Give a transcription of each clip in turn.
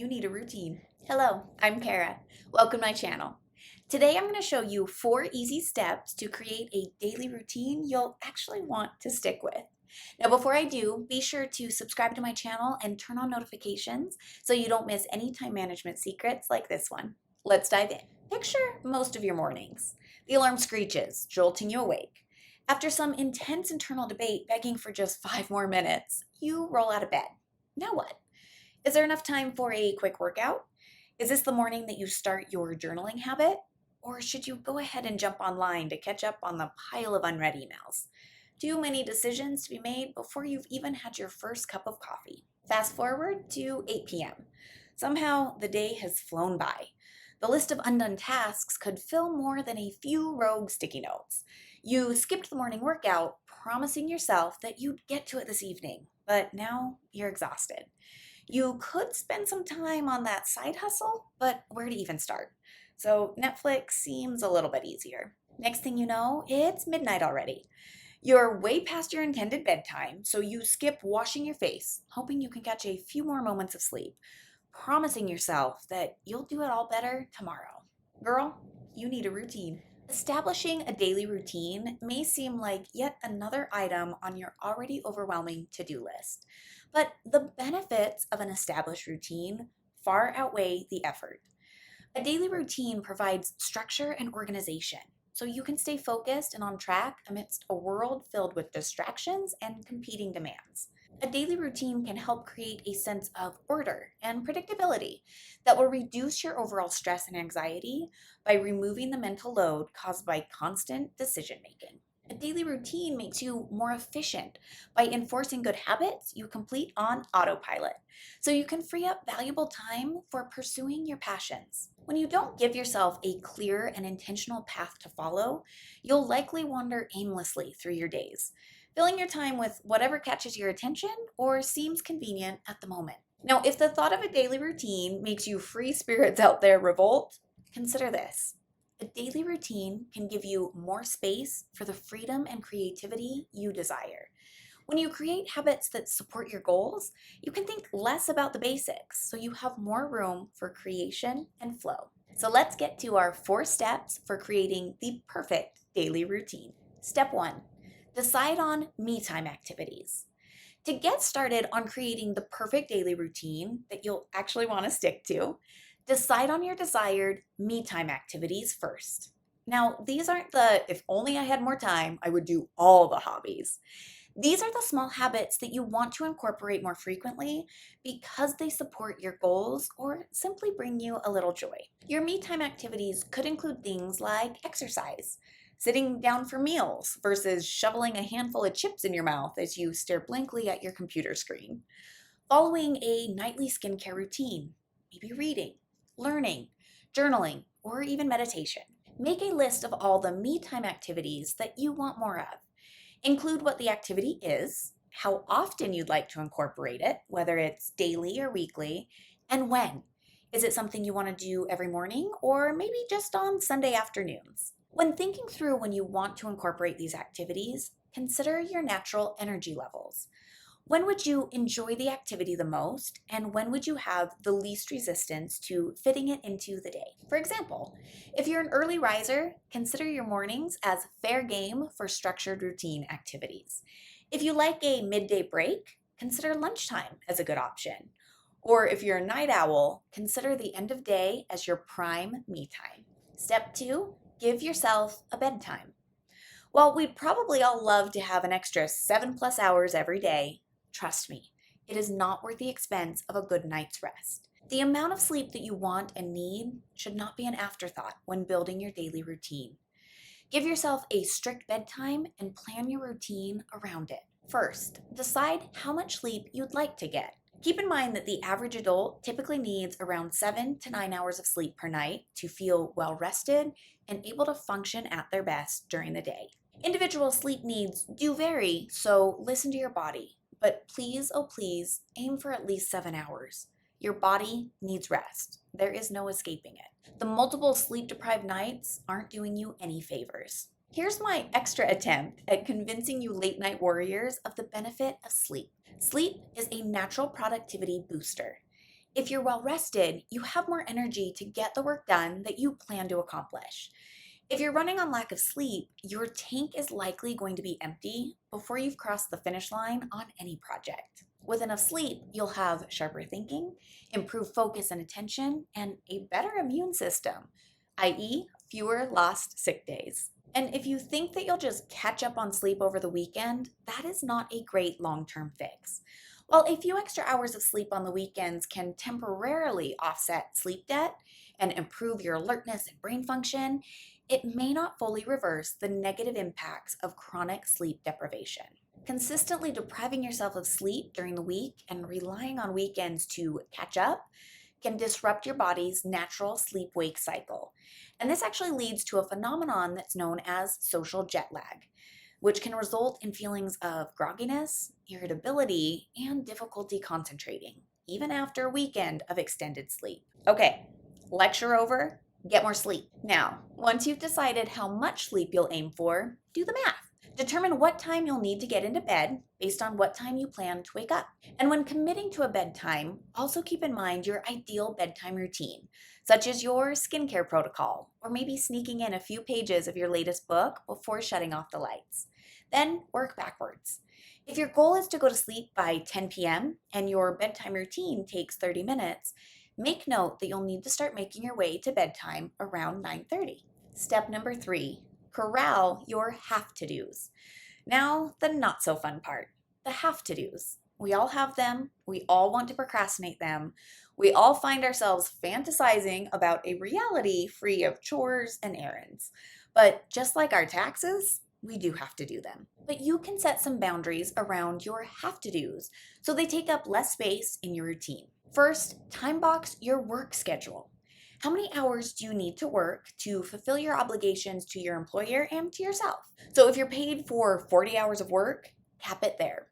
you need a routine. Hello, I'm Kara. Welcome to my channel. Today I'm going to show you 4 easy steps to create a daily routine you'll actually want to stick with. Now before I do, be sure to subscribe to my channel and turn on notifications so you don't miss any time management secrets like this one. Let's dive in. Picture most of your mornings. The alarm screeches, jolting you awake. After some intense internal debate begging for just 5 more minutes, you roll out of bed. Now what? Is there enough time for a quick workout? Is this the morning that you start your journaling habit? Or should you go ahead and jump online to catch up on the pile of unread emails? Too many decisions to be made before you've even had your first cup of coffee. Fast forward to 8 p.m. Somehow the day has flown by. The list of undone tasks could fill more than a few rogue sticky notes. You skipped the morning workout, promising yourself that you'd get to it this evening, but now you're exhausted. You could spend some time on that side hustle, but where to even start? So Netflix seems a little bit easier. Next thing you know, it's midnight already. You're way past your intended bedtime, so you skip washing your face, hoping you can catch a few more moments of sleep, promising yourself that you'll do it all better tomorrow. Girl, you need a routine. Establishing a daily routine may seem like yet another item on your already overwhelming to-do list, but the benefits of an established routine far outweigh the effort. A daily routine provides structure and organization, so you can stay focused and on track amidst a world filled with distractions and competing demands. A daily routine can help create a sense of order and predictability that will reduce your overall stress and anxiety by removing the mental load caused by constant decision making. A daily routine makes you more efficient by enforcing good habits you complete on autopilot, so you can free up valuable time for pursuing your passions. When you don't give yourself a clear and intentional path to follow, you'll likely wander aimlessly through your days, filling your time with whatever catches your attention or seems convenient at the moment. Now, if the thought of a daily routine makes you free spirits out there revolt, consider this. A daily routine can give you more space for the freedom and creativity you desire. When you create habits that support your goals, you can think less about the basics, so you have more room for creation and flow. So let's get to our 4 steps for creating the perfect daily routine. Step 1. Decide on me time activities. To get started on creating the perfect daily routine that you'll actually want to stick to, decide on your desired me time activities first. Now, these aren't the if only I had more time, I would do all the hobbies. These are the small habits that you want to incorporate more frequently because they support your goals or simply bring you a little joy. Your me time activities could include things like exercise, sitting down for meals versus shoveling a handful of chips in your mouth as you stare blankly at your computer screen, following a nightly skincare routine, maybe reading, learning, journaling, or even meditation. Make a list of all the me time activities that you want more of. Include what the activity is, how often you'd like to incorporate it, whether it's daily or weekly, and when. Is it something you want to do every morning or maybe just on Sunday afternoons? When thinking through when you want to incorporate these activities, consider your natural energy levels. When would you enjoy the activity the most, and when would you have the least resistance to fitting it into the day? For example, if you're an early riser, consider your mornings as fair game for structured routine activities. If you like a midday break, consider lunchtime as a good option. Or if you're a night owl, consider the end of day as your prime me time. Step 2, give yourself a bedtime. While we'd probably all love to have an extra 7+ hours every day, trust me, it is not worth the expense of a good night's rest. The amount of sleep that you want and need should not be an afterthought when building your daily routine. Give yourself a strict bedtime and plan your routine around it. First, decide how much sleep you'd like to get. Keep in mind that the average adult typically needs around 7 to 9 hours of sleep per night to feel well rested and able to function at their best during the day. Individual sleep needs do vary, so listen to your body. But please, oh please, aim for at least 7 hours. Your body needs rest. There is no escaping it. The multiple sleep-deprived nights aren't doing you any favors. Here's my extra attempt at convincing you late-night warriors of the benefit of sleep. Sleep is a natural productivity booster. If you're well rested, you have more energy to get the work done that you plan to accomplish. If you're running on lack of sleep, your tank is likely going to be empty before you've crossed the finish line on any project. With enough sleep, you'll have sharper thinking, improved focus and attention, and a better immune system, i.e., fewer lost sick days. And if you think that you'll just catch up on sleep over the weekend, that is not a great long term fix. While a few extra hours of sleep on the weekends can temporarily offset sleep debt and improve your alertness and brain function, it may not fully reverse the negative impacts of chronic sleep deprivation. Consistently depriving yourself of sleep during the week and relying on weekends to catch up can disrupt your body's natural sleep wake cycle. And this actually leads to a phenomenon that's known as social jet lag, which can result in feelings of grogginess, irritability, and difficulty concentrating, even after a weekend of extended sleep. Okay, lecture over, get more sleep. Now, once you've decided how much sleep you'll aim for, do the math. Determine what time you'll need to get into bed based on what time you plan to wake up. And when committing to a bedtime, also keep in mind your ideal bedtime routine, such as your skincare protocol, or maybe sneaking in a few pages of your latest book before shutting off the lights. Then work backwards. If your goal is to go to sleep by 10 p.m. and your bedtime routine takes 30 minutes, make note that you'll need to start making your way to bedtime around 9:30. Step number 3, corral your have to do's. Now, the not so fun part, the have to do's. We all have them, we all want to procrastinate them, we all find ourselves fantasizing about a reality free of chores and errands. But just like our taxes, we do have to do them. But you can set some boundaries around your have to do's so they take up less space in your routine. First, time box your work schedule. How many hours do you need to work to fulfill your obligations to your employer and to yourself? So if you're paid for 40 hours of work, cap it there.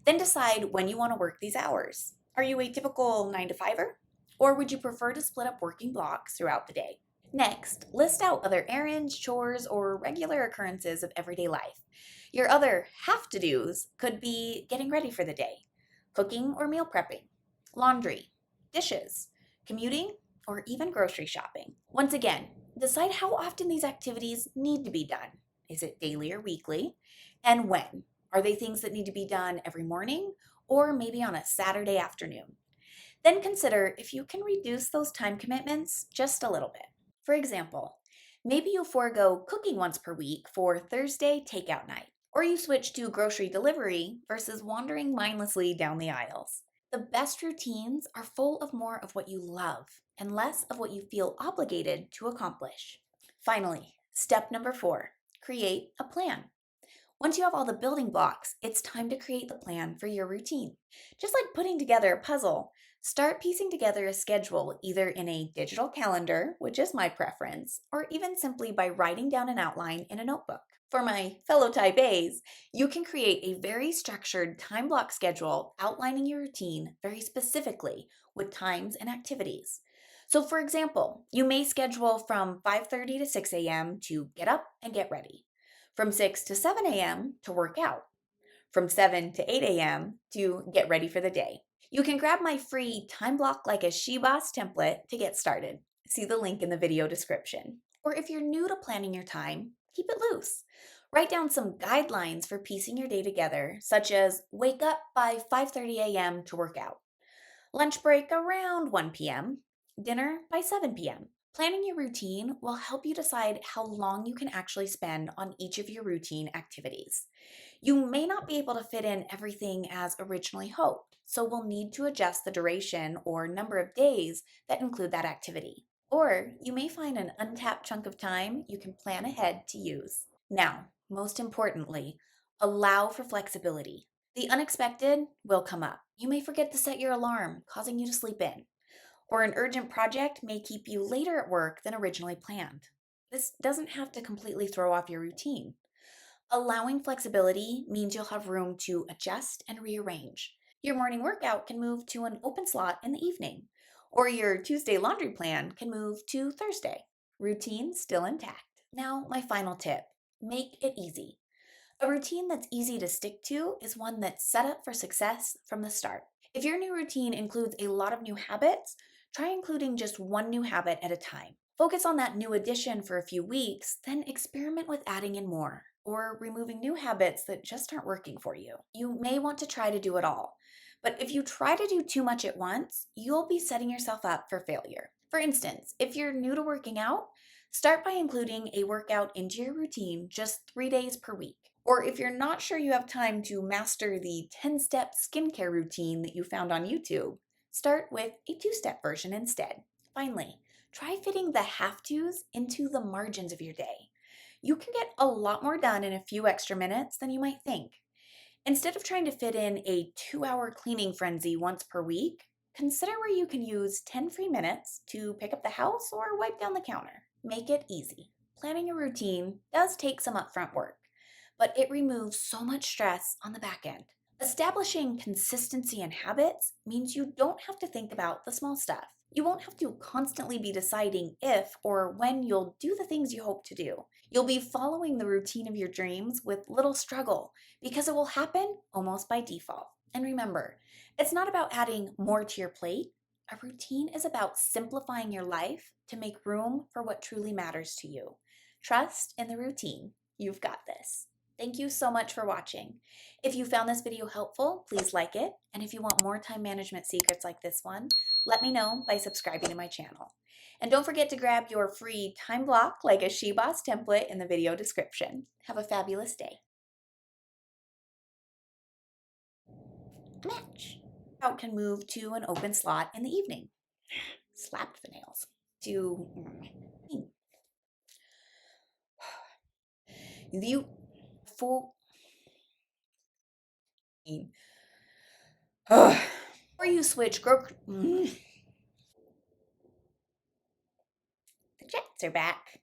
Then decide when you want to work these hours. Are you a typical 9 to 5er? Or would you prefer to split up working blocks throughout the day? Next, list out other errands, chores, or regular occurrences of everyday life. Your other have to do's could be getting ready for the day, cooking or meal prepping, laundry, dishes, commuting, or even grocery shopping. Once again, decide how often these activities need to be done. Is it daily or weekly? And when? Are they things that need to be done every morning or maybe on a Saturday afternoon? Then consider if you can reduce those time commitments just a little bit. For example, maybe you forego cooking once per week for Thursday takeout night, or you switch to grocery delivery versus wandering mindlessly down the aisles. The best routines are full of more of what you love and less of what you feel obligated to accomplish. Finally, step number 4, create a plan. Once you have all the building blocks, it's time to create the plan for your routine. Just like putting together a puzzle, start piecing together a schedule either in a digital calendar, which is my preference, or even simply by writing down an outline in a notebook. For my fellow type A's, you can create a very structured time block schedule outlining your routine very specifically with times and activities. So for example, you may schedule from 5:30 to 6 a.m. to get up and get ready, from 6 to 7 a.m. to work out, from 7 to 8 a.m. to get ready for the day. You can grab my free Time Block Like a She-Boss template to get started. See the link in the video description. Or if you're new to planning your time, keep it loose. Write down some guidelines for piecing your day together, such as wake up by 5:30 a.m. to work out, lunch break around 1 p.m., dinner by 7 p.m. Planning your routine will help you decide how long you can actually spend on each of your routine activities. You may not be able to fit in everything as originally hoped, so we'll need to adjust the duration or number of days that include that activity. Or you may find an untapped chunk of time you can plan ahead to use. Now, most importantly, allow for flexibility. The unexpected will come up. You may forget to set your alarm, causing you to sleep in, or an urgent project may keep you later at work than originally planned. This doesn't have to completely throw off your routine. Allowing flexibility means you'll have room to adjust and rearrange. Your morning workout can move to an open slot in the evening, or your Tuesday laundry plan can move to Thursday. Routine still intact. Now, my final tip, make it easy. A routine that's easy to stick to is one that's set up for success from the start. If your new routine includes a lot of new habits, try including just one new habit at a time. Focus on that new addition for a few weeks, then experiment with adding in more or removing new habits that just aren't working for you. You may want to try to do it all, but if you try to do too much at once, you'll be setting yourself up for failure. For instance, if you're new to working out, start by including a workout into your routine just 3 days per week. Or if you're not sure you have time to master the 10-step skincare routine that you found on YouTube, start with a 2-step version instead. Finally, try fitting the have tos into the margins of your day. You can get a lot more done in a few extra minutes than you might think. Instead of trying to fit in a 2-hour cleaning frenzy once per week, consider where you can use 10 free minutes to pick up the house or wipe down the counter. Make it easy. Planning a routine does take some upfront work, but it removes so much stress on the back end. Establishing consistency and habits means you don't have to think about the small stuff. You won't have to constantly be deciding if or when you'll do the things you hope to do. You'll be following the routine of your dreams with little struggle because it will happen almost by default. And remember, it's not about adding more to your plate. A routine is about simplifying your life to make room for what truly matters to you. Trust in the routine. You've got this. Thank you so much for watching. If you found this video helpful, please like it. And if you want more time management secrets like this one, let me know by subscribing to my channel. And don't forget to grab your free time block like a SheBoss template in the video description. Have a fabulous day. Match. Out can move to an open slot in the evening. Slapped the nails. To you for or you switch the Jets are back.